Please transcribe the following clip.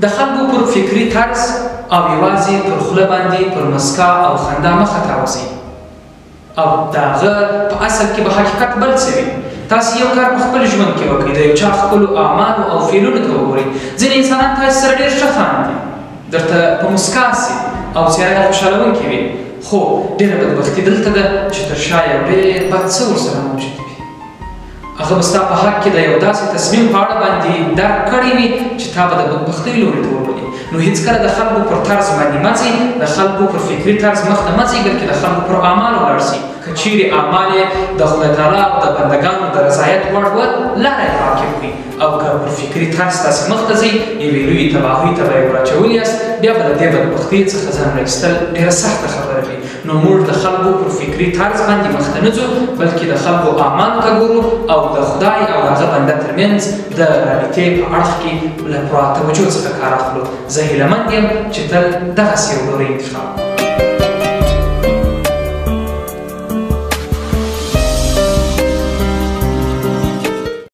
د خلکو پر فکري طرز او یوازې پر خوله باندې پر مسکا او خندا مه خطاوځئ او د هغه په اصل کې به حقیقت بل څه وي. تاسو یو کار په خپل ژوند کې وکړئ، د یو چا خپلو اعمالو او فعلونو ته وګورئ. ځینې انسانان تاسو سره ډېر ښه خاندي، درته په مسکا سي او څېره یې خوشحالوونکې وي، خو ډېره بدبختي دلته ده چې تر شا یو ډېر بد څه ورسره موجود وي. هغه به ستا په حق کې د یو داسې تصمیم په اړه باندې درک کړی وي چې تا به د بدبختۍ لوري ته وبولي. نو هېڅکله د خلکو پر طرز باندې مه ځئ، د خلکو پر فکري طرز مخته مه ځئ، بلکې د خلکو پر اعمالو ولاړ شئ. که چیرې اعمال یې د خدای تعالی او د بندګانو د رضایت وړ وه، لاره یې پاکې کړئ. او که پر فکري طرز تاسې مخته ځئ، یوې لویې تباهۍ ته به یې وراچولي یاست، بیا به د دې بدبختۍ څخه ځان راایستل ډېره سخته خبره وي. نو موږ د خلکو پر فکري طرز باندې مخته نه ځو، بلکې د خلکو اعمالو ته ګورو او د خدای او د هغه بنده ترمنځ د رابطې په اړخ کې له پوره توجه څخه کار اخلو. زه هیله مند یم چې تل دغسې یو لوری انتخاب